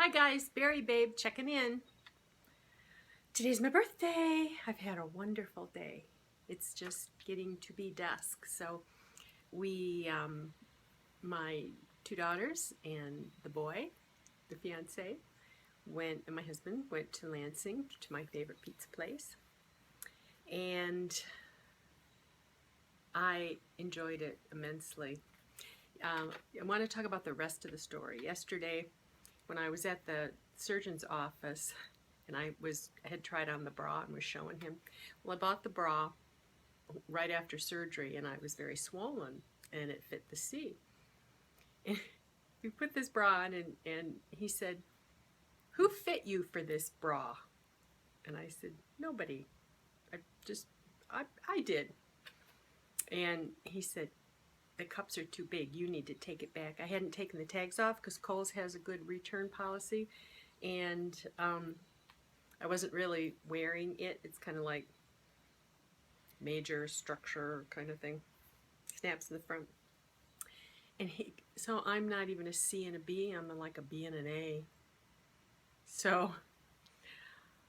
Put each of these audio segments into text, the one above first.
Hi guys, Berry Babe checking in. Today's my birthday. I've had a wonderful day. It's just getting to be dusk. So we, my two daughters and the boy, the fiance, and my husband went to Lansing to my favorite pizza place. And I enjoyed it immensely. I want to talk about the rest of the story. Yesterday, when I was at the surgeon's office, and I had tried on the bra and was showing him. Well, I bought the bra right after surgery, and I was very swollen, and it fit the C. And we put this bra on, and he said, "Who fit you for this bra?" And I said, "Nobody. I did." And he said, "The cups are too big. You need to take it back." I hadn't taken the tags off because Kohl's has a good return policy, and I wasn't really wearing it. It's kind of like major structure kind of thing. Snaps in the front. And so I'm not even a C and a B. I'm like a B and an A. So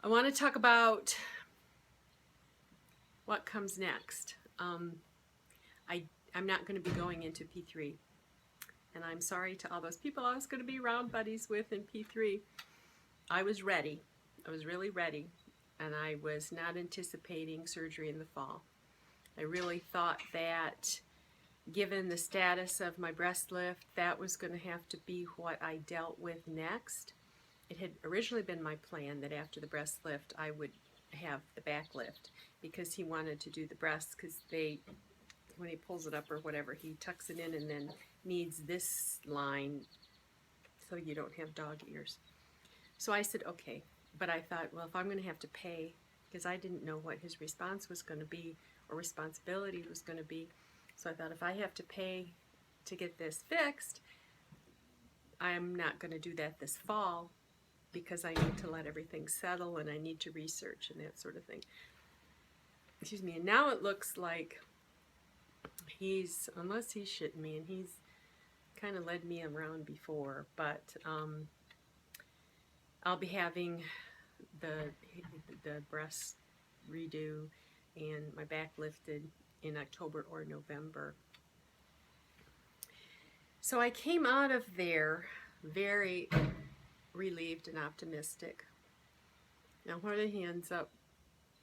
I want to talk about what comes next. I'm not going to be going into P3. And I'm sorry to all those people I was going to be round buddies with in P3. I was ready. I was really ready. And I was not anticipating surgery in the fall. I really thought that given the status of my breast lift, that was going to have to be what I dealt with next. It had originally been my plan that after the breast lift I would have the back lift because he wanted to do the breasts because when he pulls it up or whatever, he tucks it in and then needs this line so you don't have dog ears. So I said, okay. But I thought, well, if I'm going to have to pay, because I didn't know what his response was going to be or responsibility was going to be. So I thought if I have to pay to get this fixed, I'm not going to do that this fall because I need to let everything settle and I need to research and that sort of thing. Excuse me. And now it looks like unless he's shitting me, and he's kind of led me around before, but I'll be having the breast redo and my back lifted in October or November. So I came out of there very relieved and optimistic. Now whether he ends up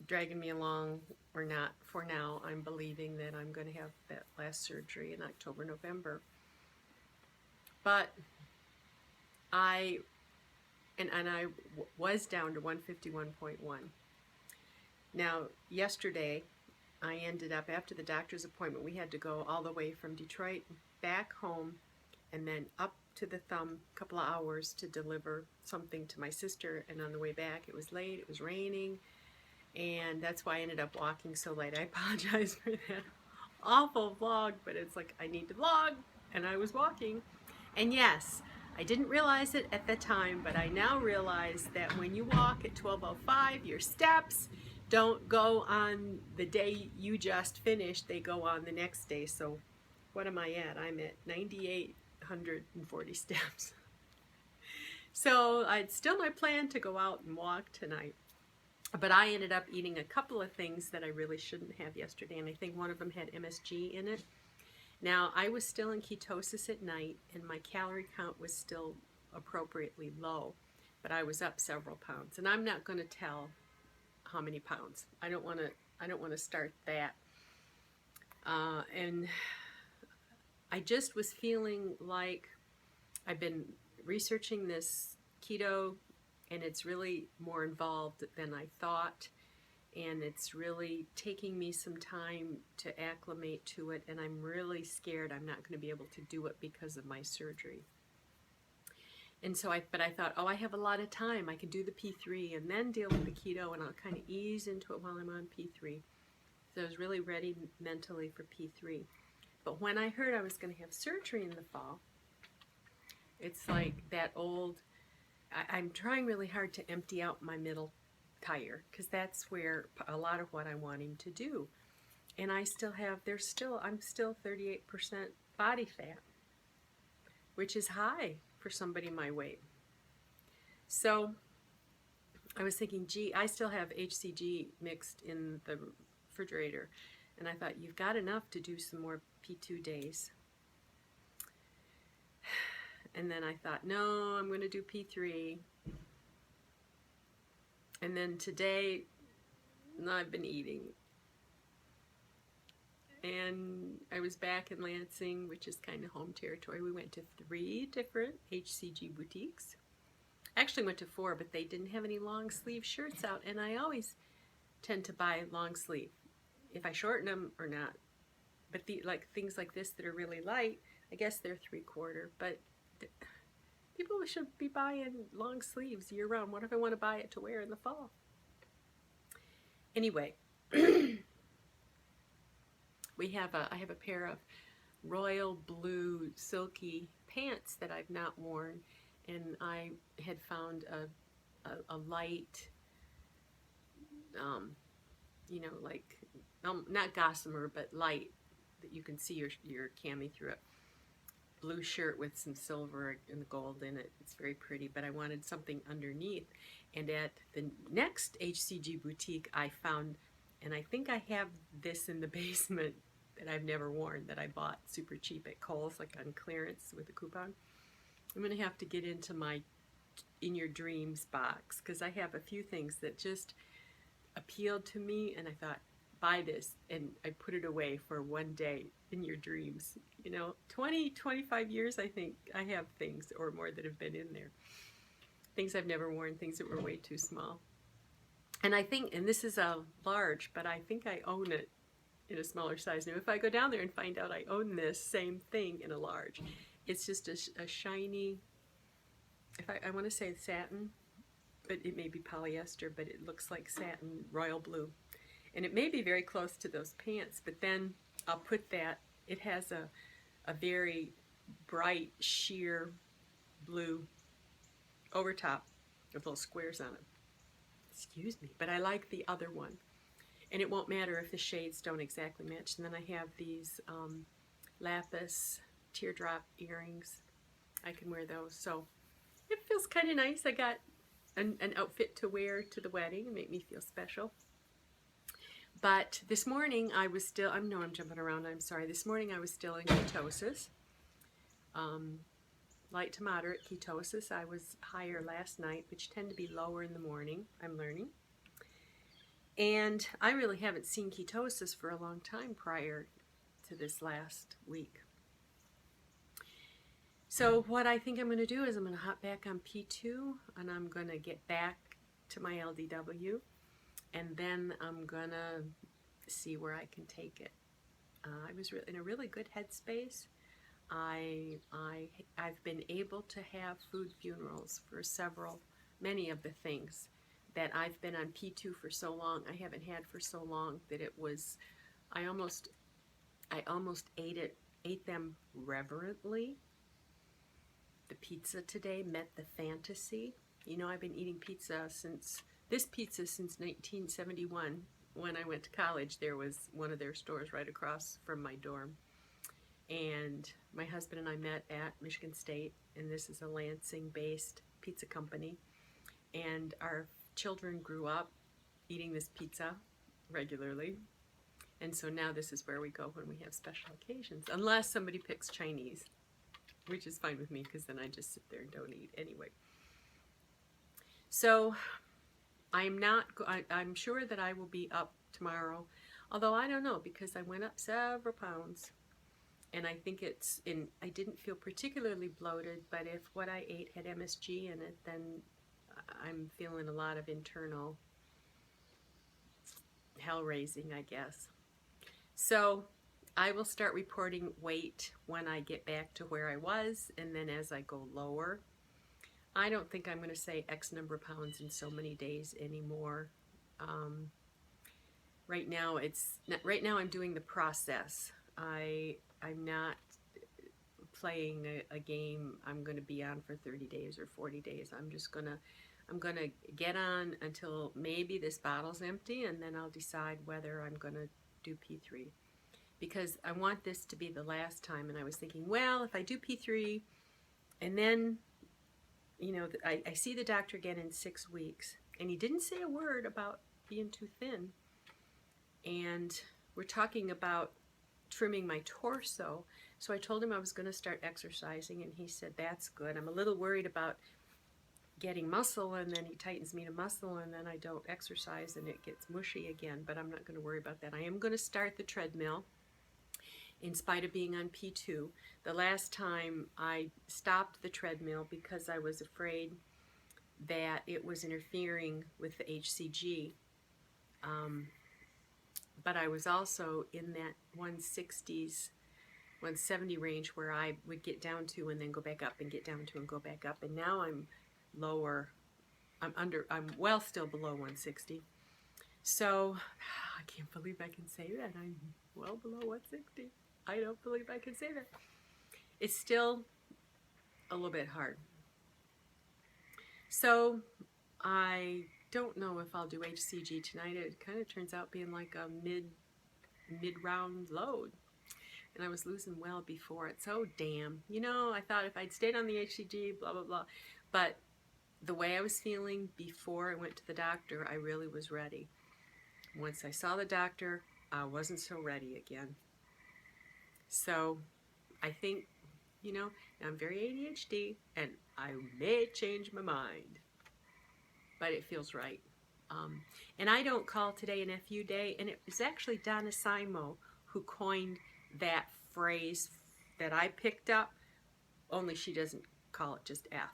dragging me along or not, for now I'm believing that I'm going to have that last surgery in October, November. But I was down to 151.1. Now yesterday I ended up, after the doctor's appointment, we had to go all the way from Detroit back home and then up to the Thumb, a couple of hours to deliver something to my sister. And on the way back, it was late, it was raining, and that's why I ended up walking so late. I apologize for that awful vlog, but it's like I need to vlog, and I was walking. And yes, I didn't realize it at the time, but I now realize that when you walk at 12:05, your steps don't go on the day you just finished, they go on the next day. So what am I at? I'm at 9,840 steps. So it's still my plan to go out and walk tonight. But I ended up eating a couple of things that I really shouldn't have yesterday, and I think one of them had MSG in it. Now, I was still in ketosis at night, and my calorie count was still appropriately low, but I was up several pounds. And I'm not going to tell how many pounds. I don't want to start that. And I just was feeling like I've been researching this keto, and it's really more involved than I thought, and it's really taking me some time to acclimate to it, and I'm really scared I'm not going to be able to do it because of my surgery. And so but I thought, oh, I have a lot of time. I could do the P3 and then deal with the keto, and I'll kind of ease into it while I'm on P3. So I was really ready mentally for P3. But when I heard I was going to have surgery in the fall, it's like that old, I'm trying really hard to empty out my middle tire because that's where a lot of what I want him to do. And I still have, I'm still 38% body fat, which is high for somebody my weight. So I was thinking, gee, I still have HCG mixed in the refrigerator. And I thought, you've got enough to do some more P2 days. And then I thought, no, I'm going to do P3. And then today, I've been eating. And I was back in Lansing, which is kind of home territory. We went to 3 different HCG boutiques. Actually went to 4, but they didn't have any long sleeve shirts out, and I always tend to buy long sleeve if I shorten them or not. But like things like this that are really light, I guess they're 3/4. But people should be buying long sleeves year round. What if I want to buy it to wear in the fall? Anyway, I have a pair of royal blue silky pants that I've not worn, and I had found a light, you know, like not gossamer, but light that you can see your cami through it. Blue shirt with some silver and gold in it. It's very pretty, but I wanted something underneath. And at the next HCG boutique, I found, and I think I have this in the basement that I've never worn, that I bought super cheap at Kohl's, like on clearance with a coupon. I'm going to have to get into my In Your Dreams box, because I have a few things that just appealed to me, and I thought, buy this, and I put it away for one day in your dreams. You know, 25 years, I think I have things or more that have been in there. Things I've never worn, things that were way too small. And I think, and this is a large, but I think I own it in a smaller size. Now, if I go down there and find out I own this same thing in a large, it's just a shiny, I want to say satin, but it may be polyester, but it looks like satin royal blue. And it may be very close to those pants, but then I'll put that, it has a very bright sheer blue overtop with little squares on it. Excuse me, but I like the other one. And it won't matter if the shades don't exactly match. And then I have these lapis teardrop earrings. I can wear those. So it feels kind of nice. I got an outfit to wear to the wedding and make me feel special. But this morning I was still, I'm jumping around, I'm sorry. This morning I was still in ketosis. Light to moderate ketosis. I was higher last night, which tend to be lower in the morning, I'm learning. And I really haven't seen ketosis for a long time prior to this last week. So what I think I'm going to do is I'm going to hop back on P2, and I'm going to get back to my LDW. And then I'm gonna see where I can take it. I was in a really good headspace. I've been able to have food funerals for many of the things that I've been on P2 for so long. I haven't had for so long that it was, I almost ate them reverently. The pizza today met the fantasy. You know, I've been eating pizza since 1971. When I went to college, there was one of their stores right across from my dorm. And my husband and I met at Michigan State, and this is a Lansing-based pizza company. And our children grew up eating this pizza regularly. And so now this is where we go when we have special occasions, unless somebody picks Chinese, which is fine with me, because then I just sit there and don't eat anyway. So I'm sure that I will be up tomorrow, although I don't know, because I went up several pounds, and I think I didn't feel particularly bloated, but if what I ate had MSG in it, then I'm feeling a lot of internal hell raising, I guess. So I will start reporting weight when I get back to where I was, and then as I go lower. I don't think I'm going to say X number of pounds in so many days anymore. Right now I'm doing the process. I'm not playing a game I'm going to be on for 30 days or 40 days. I'm going to get on until maybe this bottle's empty, and then I'll decide whether I'm going to do P3. Because I want this to be the last time, and I was thinking, well, if I do P3 and then you know, I see the doctor again in 6 weeks, and he didn't say a word about being too thin. And we're talking about trimming my torso. So I told him I was going to start exercising, and he said, that's good. I'm a little worried about getting muscle, and then he tightens me to muscle, and then I don't exercise and it gets mushy again, but I'm not going to worry about that. I am going to start the treadmill in spite of being on P2. The last time I stopped the treadmill because I was afraid that it was interfering with the HCG. But I was also in that 160s, 170 range where I would get down to and then go back up and get down to and go back up. And now I'm lower, I'm well still below 160. So I can't believe I can say that. I'm well below 160. I don't believe I can say that. It's still a little bit hard. So I don't know if I'll do HCG tonight. It kind of turns out being like a mid-round load. And I was losing well before it. So damn. You know, I thought if I'd stayed on the HCG, blah, blah, blah. But the way I was feeling before I went to the doctor, I really was ready. Once I saw the doctor, I wasn't so ready again. So I think, you know, I'm very ADHD, and I may change my mind. But it feels right. And I don't call today an FU day, and it was actually Donna Simo who coined that phrase that I picked up, only she doesn't call it just F.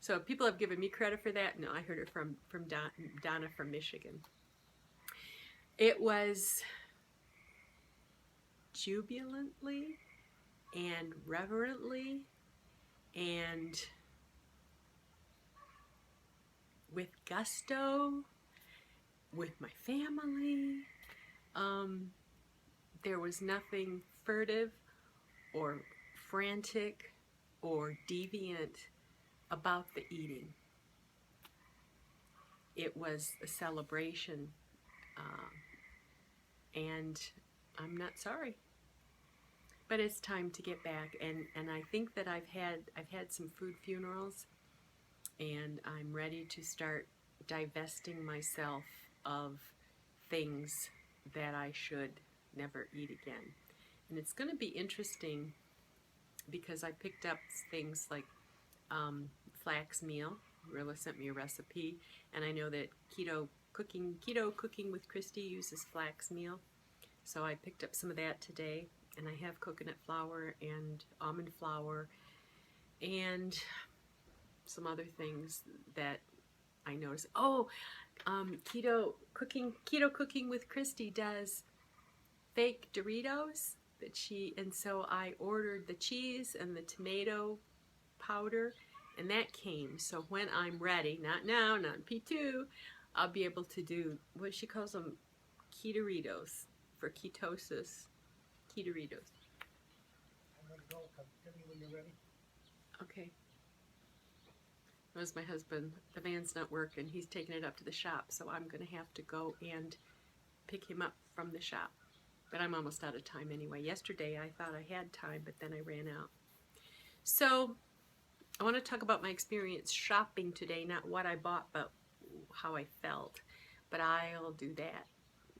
So people have given me credit for that. No, I heard it from Donna from Michigan. It was jubilantly and reverently and with gusto, with my family. There was nothing furtive or frantic or deviant about the eating. It was a celebration, and I'm not sorry. But it's time to get back, and I think that I've had some food funerals, and I'm ready to start divesting myself of things that I should never eat again. And it's going to be interesting because I picked up things like flax meal. Rilla sent me a recipe, and I know that keto cooking with Christy uses flax meal. So I picked up some of that today, and I have coconut flour and almond flour and some other things that I noticed. Oh, keto cooking with Christy does fake Doritos and so I ordered the cheese and the tomato powder, and that came. So when I'm ready, not now, not in P2, I'll be able to do what she calls them, Ketoritos, for ketosis. Ketoritos. I'm ready to go. Tell me when you're ready. Okay. That was my husband. The van's not working. He's taking it up to the shop, so I'm going to have to go and pick him up from the shop. But I'm almost out of time anyway. Yesterday I thought I had time, but then I ran out. So I want to talk about my experience shopping today, not what I bought, but how I felt. But I'll do that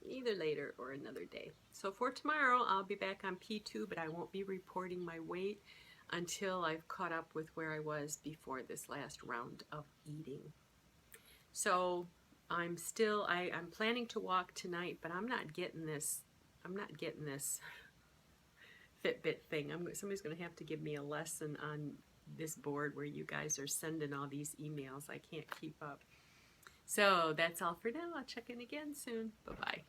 either later or another day. So for tomorrow, I'll be back on P2, but I won't be reporting my weight until I've caught up with where I was before this last round of eating. So I'm planning to walk tonight, but I'm not getting this Fitbit thing. Somebody's going to have to give me a lesson on this board where you guys are sending all these emails. I can't keep up. So that's all for now. I'll check in again soon. Bye-bye.